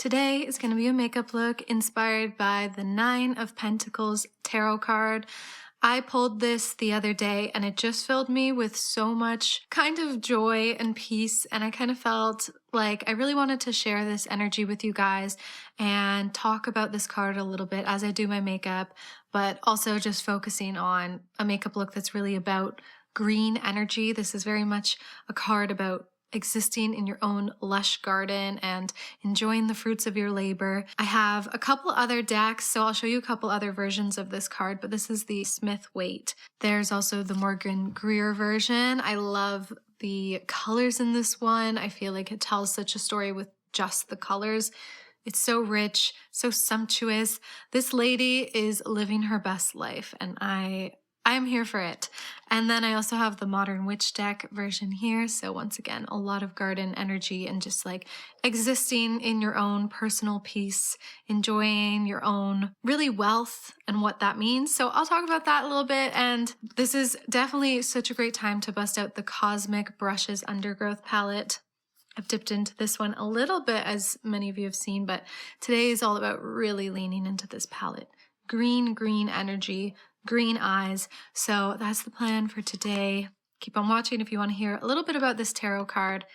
Today is going to be a makeup look inspired by the Nine of Pentacles tarot card. I pulled this the other day and it just filled me with so much kind of joy and peace, and I kind of felt like I really wanted to share this energy with you guys and talk about this card a little bit as I do my makeup, but also just focusing on a makeup look that's really about green energy. This is very much a card about existing in your own lush garden and enjoying the fruits of your labor. I have a couple other decks, so I'll show you a couple other versions of this card, but this is the Smith Waite. There's also the Morgan Greer version. I love the colors in this one. I feel like it tells such a story with just the colors. It's so rich, so sumptuous. This lady is living her best life, and I am here for it. And then I also have the Modern Witch deck version here. So once again, a lot of garden energy and just like existing in your own personal peace, enjoying your own really wealth and what that means. So I'll talk about that a little bit. And this is definitely such a great time to bust out the Cosmic Brushes Undergrowth palette. I've dipped into this one a little bit, as many of you have seen, but today is all about really leaning into this palette. Green energy, green eyes. So that's the plan for today. Keep on watching if you want to hear a little bit about this tarot card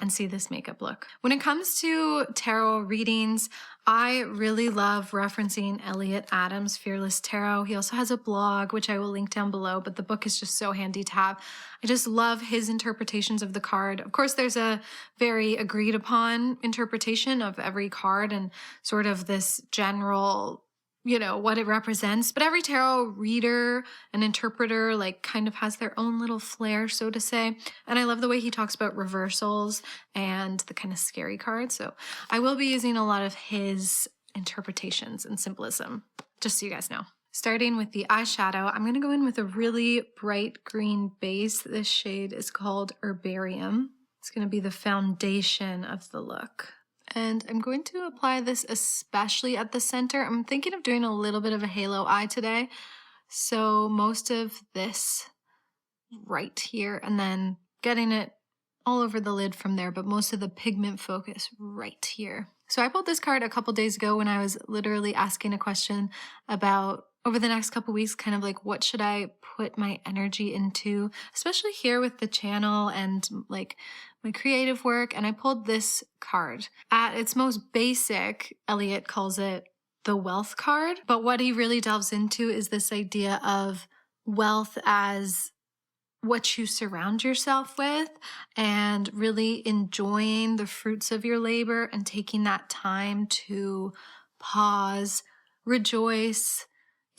and see this makeup look. When it comes to tarot readings, I really love referencing ELLIOT Adams' Fearless Tarot. He also has a blog, which I will link down below, but the book is just so handy to have. I just love his interpretations of the card. Of course, there's a very agreed upon interpretation of every card and sort of this general, what it represents. But every tarot reader and interpreter kind of has their own little flair, so to say. And I love the way he talks about reversals and the kind of scary cards. So I will be using a lot of his interpretations and symbolism, just so you guys know. Starting with the eyeshadow, I'm going to go in with a really bright green base. This shade is called Herbarium. It's going to be the foundation of the look. And I'm going to apply this especially at the center. I'm thinking of doing a little bit of a halo eye today. So most of this right here and then getting it all over the lid from there, but most of the pigment focus right here. So I pulled this card a couple days ago when I was literally asking a question about over the next couple weeks, kind of like what should I put my energy into, especially here with the channel and like my creative work. And I pulled this card. At its most basic, ELLIOT calls it the wealth card. But what he really delves into is this idea of wealth as what you surround yourself with and really enjoying the fruits of your labor and taking that time to pause, rejoice,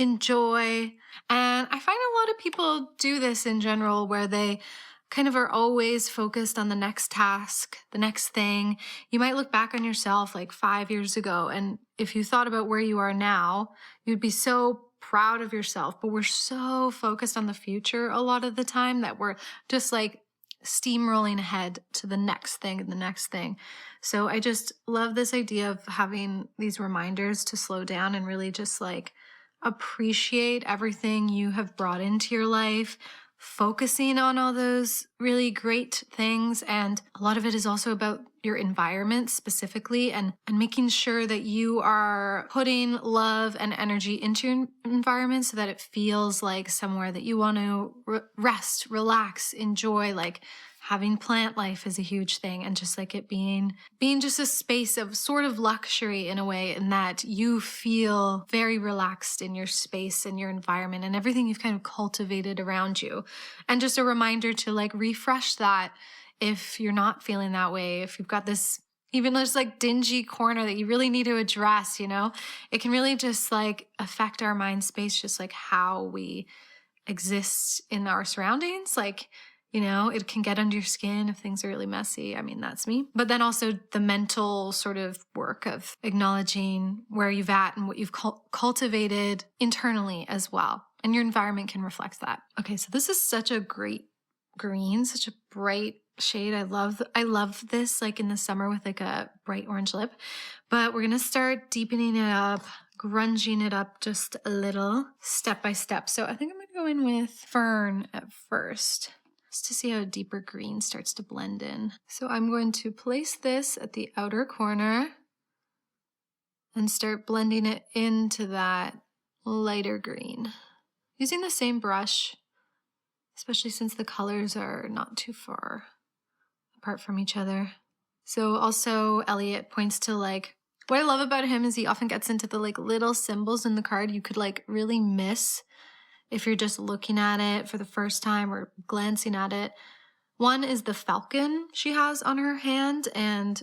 enjoy. And I find a lot of people do this in general, where they kind of are always focused on the next task, the next thing. You might look back on yourself like 5 years ago, and if you thought about where you are now, you'd be so proud of yourself. But we're so focused on the future a lot of the time that we're just like steamrolling ahead to the next thing and the next thing. So I just love this idea of having these reminders to slow down and really just like appreciate everything you have brought into your life, focusing on all those really great things. And a lot of it is also about your environment specifically and making sure that you are putting love and energy into your environment so that it feels like somewhere that you want to rest, relax, enjoy. Like having plant life is a huge thing, and just like it being just a space of sort of luxury in a way, in that you feel very relaxed in your space and your environment and everything you've kind of cultivated around you. And just a reminder to like refresh that if you're not feeling that way, if you've got this even just like dingy corner that you really need to address, it can really just like affect our mind space, just like how we exist in our surroundings. Like, it can get under your skin if things are really messy. I mean, that's me. But then also the mental sort of work of acknowledging where you've at and what you've cultivated internally as well. And your environment can reflect that. Okay, so this is such a great green, such a bright shade. I love this like in the summer with like a bright orange lip. But we're going to start deepening it up, grunging it up just a little, step by step. So I think I'm going to go in with Fern at first, just to see how a deeper green starts to blend in. So I'm going to place this at the outer corner and start blending it into that lighter green. Using the same brush, especially since the colors are not too far apart from each other. So also ELLIOT points to like, what I love about him is he often gets into the like little symbols in the card you could like really miss if you're just looking at it for the first time or glancing at it. One is the falcon she has on her hand, and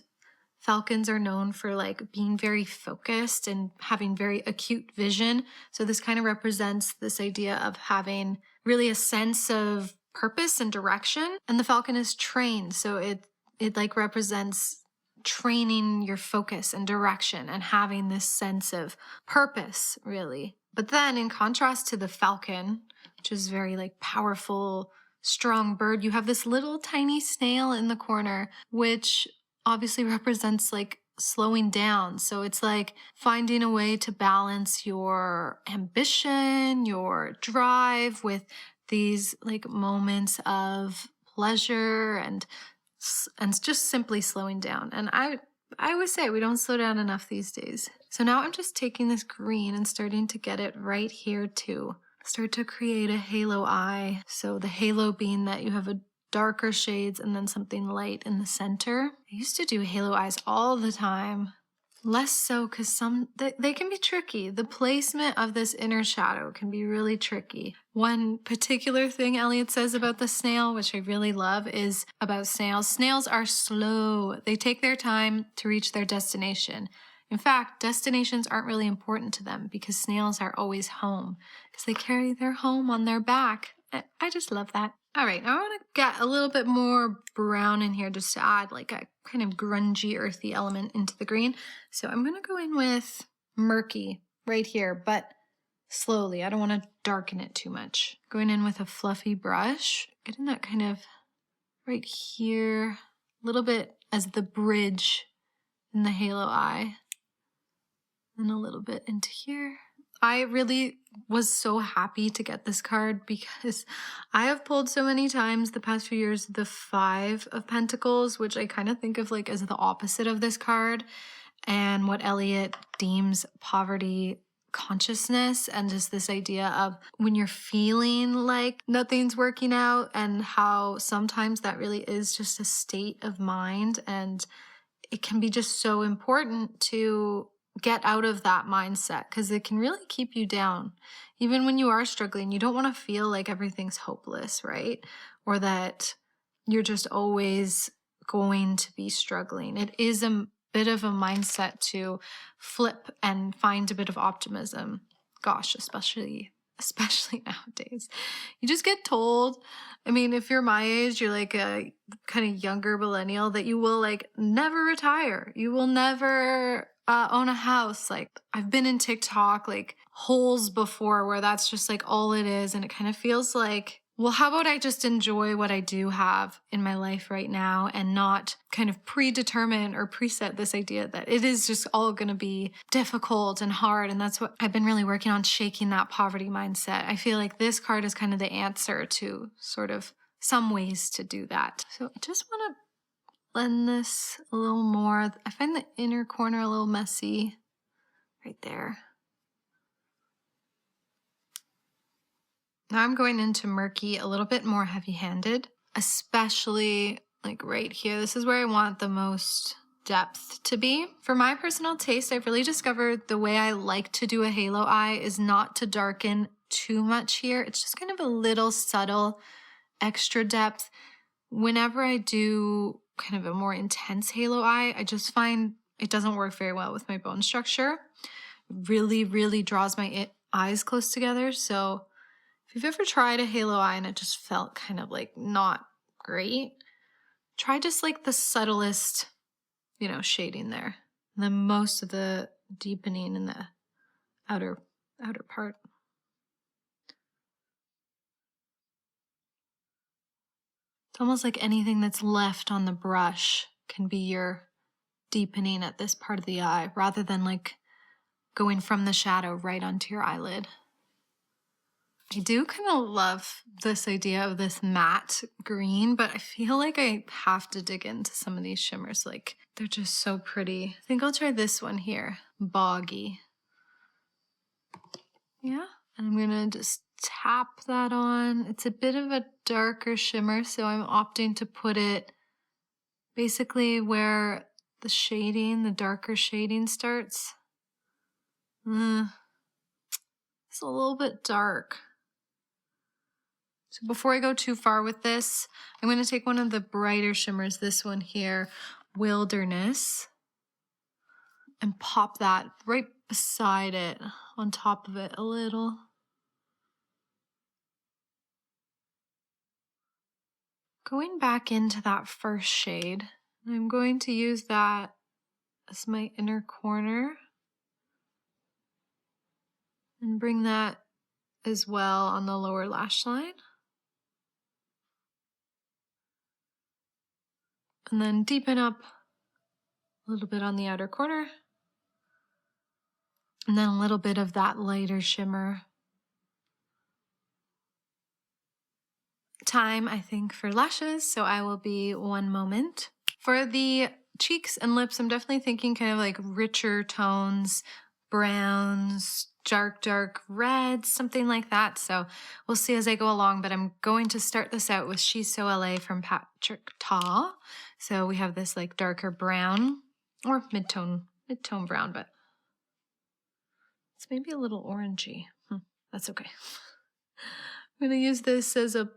falcons are known for like being very focused and having very acute vision. So this kind of represents this idea of having really a sense of purpose and direction. And the falcon is trained, so it like represents training your focus and direction and having this sense of purpose, really. But then in contrast to the falcon, which is very like powerful, strong bird, you have this little tiny snail in the corner, which obviously represents like slowing down. So it's like finding a way to balance your ambition, your drive with these like moments of pleasure and just simply slowing down. And I always say we don't slow down enough these days. So now I'm just taking this green and starting to get it right here too. Start to create a halo eye. So the halo being that you have a darker shades and then something light in the center. I used to do halo eyes all the time. Less so because they can be tricky. The placement of this inner shadow can be really tricky. One particular thing ELLIOT says about the snail, which I really love, is about snails. Snails are slow. They take their time to reach their destination. In fact, destinations aren't really important to them because snails are always home because they carry their home on their back. I just love that. All right, now I want to get a little bit more brown in here just to add like a kind of grungy, earthy element into the green. So I'm going to go in with murky right here, but slowly. I don't want to darken it too much. Going in with a fluffy brush, getting that kind of right here, a little bit as the bridge in the halo eye, and a little bit into here. I really was so happy to get this card because I have pulled so many times the past few years the Five of Pentacles, which I kind of think of like as the opposite of this card, and what ELLIOT deems poverty consciousness, and just this idea of when you're feeling like nothing's working out and how sometimes that really is just a state of mind, and it can be just so important to get out of that mindset because it can really keep you down. Even when you are struggling, you don't want to feel like everything's hopeless, right? Or that you're just always going to be struggling. It is a bit of a mindset to flip and find a bit of optimism. Gosh, especially nowadays. You just get told, I mean, if you're my age, you're like a kind of younger millennial, that you will like never retire. You will never own a house. Like I've been in TikTok like holes before where that's just like all it is. And it kind of feels like, well, how about I just enjoy what I do have in my life right now and not kind of predetermine or preset this idea that it is just all going to be difficult and hard. And that's what I've been really working on, shaking that poverty mindset. I feel like this card is kind of the answer to sort of some ways to do that. So I just want to blend this a little more. I find the inner corner a little messy right there. Now I'm going into murky a little bit more heavy-handed, especially like right here. This is where I want the most depth to be. For my personal taste, I've really discovered the way I like to do a halo eye is not to darken too much here. It's just kind of a little subtle extra depth. Whenever I do kind of a more intense halo eye, I just find it doesn't work very well with my bone structure. It really, really draws my eyes close together. So if you've ever tried a halo eye and it just felt kind of like not great, try just like the subtlest, shading there. And then most of the deepening in the outer part. It's almost like anything that's left on the brush can be your deepening at this part of the eye, rather than like going from the shadow right onto your eyelid. I do kind of love this idea of this matte green, but I feel like I have to dig into some of these shimmers. Like, they're just so pretty. I think I'll try this one here, Boggy. Yeah, and I'm gonna just tap that on. It's a bit of a darker shimmer, so I'm opting to put it basically where the shading, the darker shading starts. It's a little bit dark. So before I go too far with this, I'm going to take one of the brighter shimmers, this one here, Wilderness, and pop that right beside it, on top of it a little. Going back into that first shade, I'm going to use that as my inner corner and bring that as well on the lower lash line. And then deepen up a little bit on the outer corner. And then a little bit of that lighter shimmer. Time, I think, for lashes, so I will be one moment. For the cheeks and lips, I'm definitely thinking kind of like richer tones, browns, dark reds, something like that. So we'll see as I go along, but I'm going to start this out with She's So LA from Patrick Ta. So we have this like darker brown or mid-tone brown, but it's maybe a little orangey. That's okay. I'm going to use this as a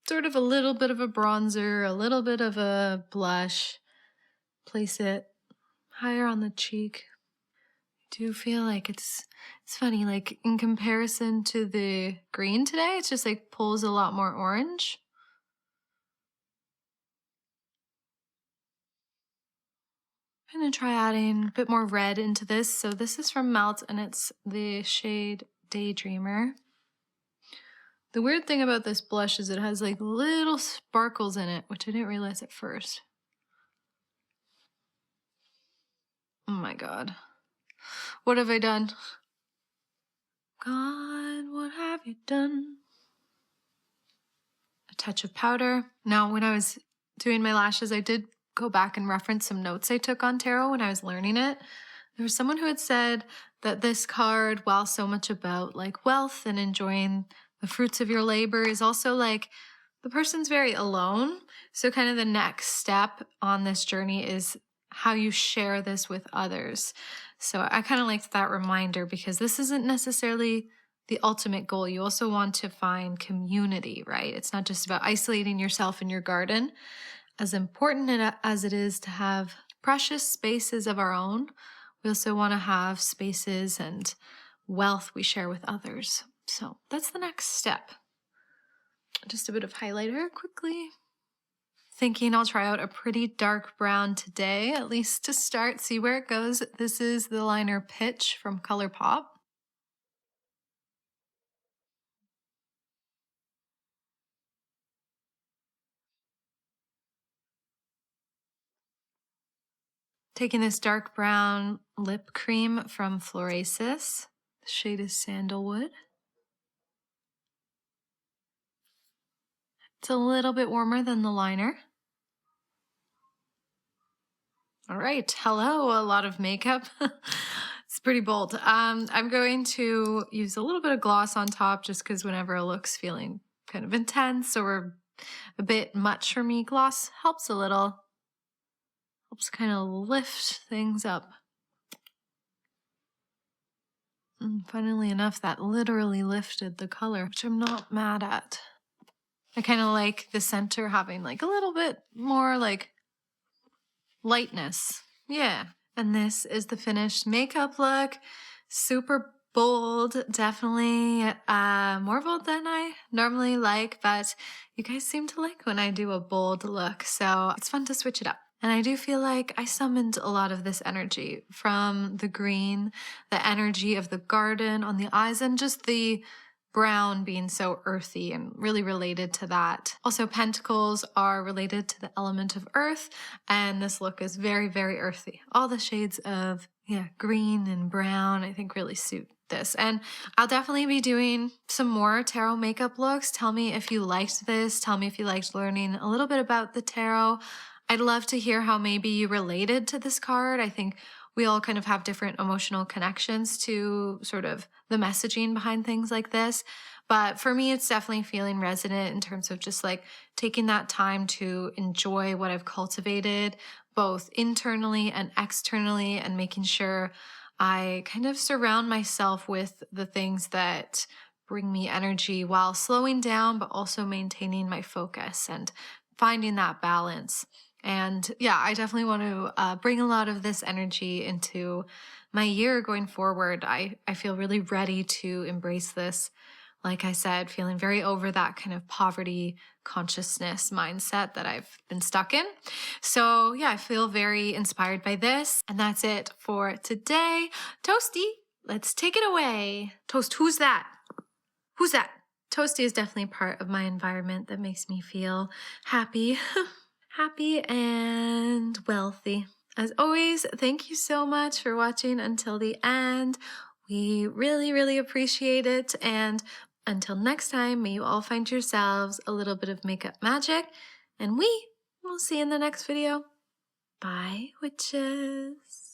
sort of a little bit of a bronzer, a little bit of a blush. Place it higher on the cheek. I do feel like it's funny, like in comparison to the green today, it's just like pulls a lot more orange. I'm gonna try adding a bit more red into this. So this is from Melt and it's the shade Daydreamer. The weird thing about this blush is it has like little sparkles in it, which I didn't realize at first. Oh my God. What have I done? God, what have you done? A touch of powder. Now, when I was doing my lashes, I did go back and reference some notes I took on tarot when I was learning it. There was someone who had said that this card, while so much about like wealth and enjoying the fruits of your labor, is also like the person's very alone. So kind of the next step on this journey is how you share this with others. So I kind of liked that reminder because this isn't necessarily the ultimate goal. You also want to find community, right? It's not just about isolating yourself in your garden. As important as it is to have precious spaces of our own, we also want to have spaces and wealth we share with others. So that's the next step. Just a bit of highlighter quickly. Thinking I'll try out a pretty dark brown today, at least to start, see where it goes. This is the liner Pitch from ColourPop. Taking this dark brown lip cream from Florasis. The shade is Sandalwood. It's a little bit warmer than the liner. All right, hello, a lot of makeup. It's pretty bold. I'm going to use a little bit of gloss on top just because whenever a look's feeling kind of intense or a bit much for me, gloss helps a little. Helps kind of lift things up. And funnily enough, that literally lifted the color, which I'm not mad at. I kind of like the center having like a little bit more like lightness. Yeah. And this is the finished makeup look. Super bold, definitely more bold than I normally like, but you guys seem to like when I do a bold look, so it's fun to switch it up. And I do feel like I summoned a lot of this energy from the green, the energy of the garden on the eyes, and just the brown being so earthy and really related to that. Also, pentacles are related to the element of earth, and this look is very, very earthy. All the shades of green and brown I think really suit this. And I'll definitely be doing some more tarot makeup looks. Tell me if you liked this. Tell me if you liked learning a little bit about the tarot. I'd love to hear how maybe you related to this card. I think we all kind of have different emotional connections to sort of the messaging behind things like this. But for me, it's definitely feeling resonant in terms of just like taking that time to enjoy what I've cultivated, both internally and externally, and making sure I kind of surround myself with the things that bring me energy while slowing down, but also maintaining my focus and finding that balance. And yeah, I definitely want to bring a lot of this energy into my year going forward. I feel really ready to embrace this. Like I said, feeling very over that kind of poverty consciousness mindset that I've been stuck in. So yeah, I feel very inspired by this. And that's it for today. Toasty, let's take it away. Toast, who's that? Who's that? Toasty is definitely part of my environment that makes me feel happy. Happy and wealthy. As always, thank you so much for watching until the end. We really, really appreciate it. And until next time, may you all find yourselves a little bit of makeup magic. And we will see you in the next video. Bye, witches.